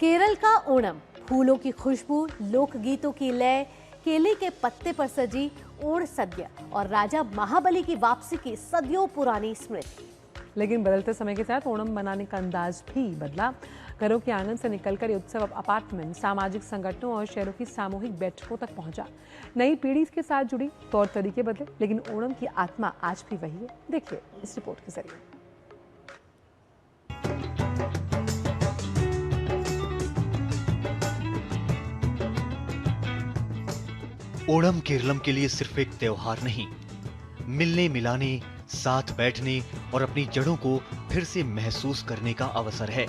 केरल का ओणम, फूलों की खुशबू, लोकगीतों की लय, केले के पत्ते पर सजी ओण सद्या और राजा महाबली की वापसी की सदियों पुरानी स्मृति। लेकिन बदलते समय के साथ ओणम मनाने का अंदाज भी बदला। घरों के आंगन से निकलकर ये उत्सव अब अपार्टमेंट, सामाजिक संगठनों और शहरों की सामूहिक बैठकों तक पहुंचा। नई पीढ़ी के साथ जुड़ी, तौर तरीके बदले, लेकिन ओणम की आत्मा आज भी वही है। देखिए इस रिपोर्ट के जरिए। ओणम केरलम के लिए सिर्फ एक त्योहार नहीं, मिलने मिलाने, साथ बैठने और अपनी जड़ों को फिर से महसूस करने का अवसर है।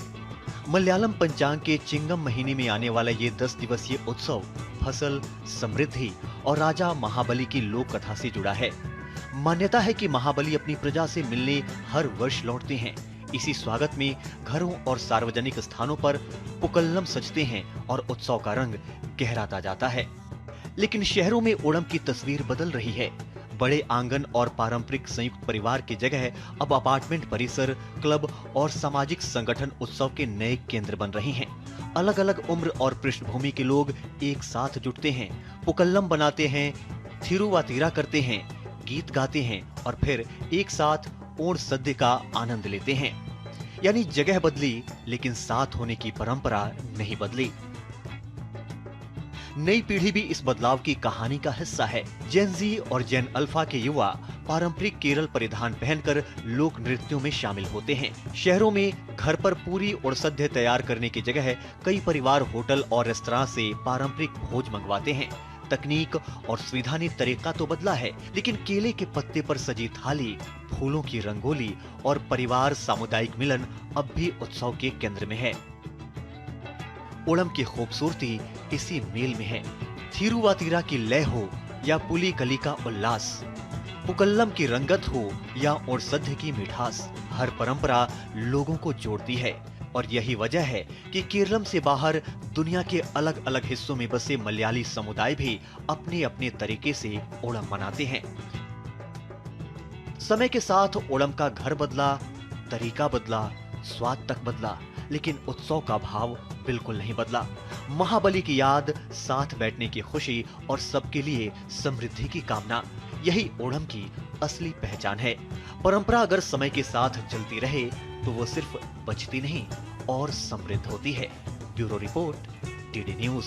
मलयालम पंचांग के चिंगम महीने में आने वाला ये 10 दिवसीय उत्सव फसल, समृद्धि और राजा महाबली की लोक कथा से जुड़ा है। मान्यता है कि महाबली अपनी प्रजा से मिलने हर वर्ष लौटते हैं। इसी स्वागत में घरों और सार्वजनिक स्थानों पर पुक्कलम सजते हैं और उत्सव का रंग गहराता जाता है। लेकिन शहरों में ओणम की तस्वीर बदल रही है। बड़े आंगन और पारंपरिक संयुक्त परिवार की जगह अब अपार्टमेंट परिसर, क्लब और सामाजिक संगठन उत्सव के नए केंद्र बन रहे हैं। अलग अलग उम्र और पृष्ठभूमि के लोग एक साथ जुटते हैं, पुक्कलम बनाते हैं, थिरुवातीरा करते हैं, गीत गाते हैं और फिर एक साथ ओण सद्य का आनंद लेते हैं। यानी जगह बदली, लेकिन साथ होने की परंपरा नहीं बदली। नई पीढ़ी भी इस बदलाव की कहानी का हिस्सा है। जेन जी और जेन अल्फा के युवा पारंपरिक केरल परिधान पहनकर लोक नृत्यों में शामिल होते हैं। शहरों में घर पर पूरी ओणसद्य तैयार करने की जगह कई परिवार होटल और रेस्तरां से पारंपरिक भोज मंगवाते हैं। तकनीक और सुविधा ने तरीका तो बदला है, लेकिन केले के पत्ते पर सजी थाली, फूलों की रंगोली और परिवार सामुदायिक मिलन अब भी उत्सव के केंद्र में है। ओणम की खूबसूरती इसी मेल में है। थिरुवातीरा की लय हो या पुली कली का उल्लास, पुक्कलम की रंगत हो या ओणसद्य की मिठास, हर परंपरा लोगों को जोड़ती है। और यही वजह है कि केरलम से बाहर दुनिया के अलग अलग हिस्सों में बसे मलयाली समुदाय भी अपने अपने तरीके से ओणम मनाते हैं। समय के साथ ओणम का घर बदला, तरीका बदला, स्वाद तक बदला, लेकिन उत्सव का भाव बिल्कुल नहीं बदला। महाबली की याद, साथ बैठने की खुशी और सबके लिए समृद्धि की कामना, यही ओणम की असली पहचान है। परंपरा अगर समय के साथ चलती रहे तो वो सिर्फ बचती नहीं और समृद्ध होती है। Bureau report, DD news.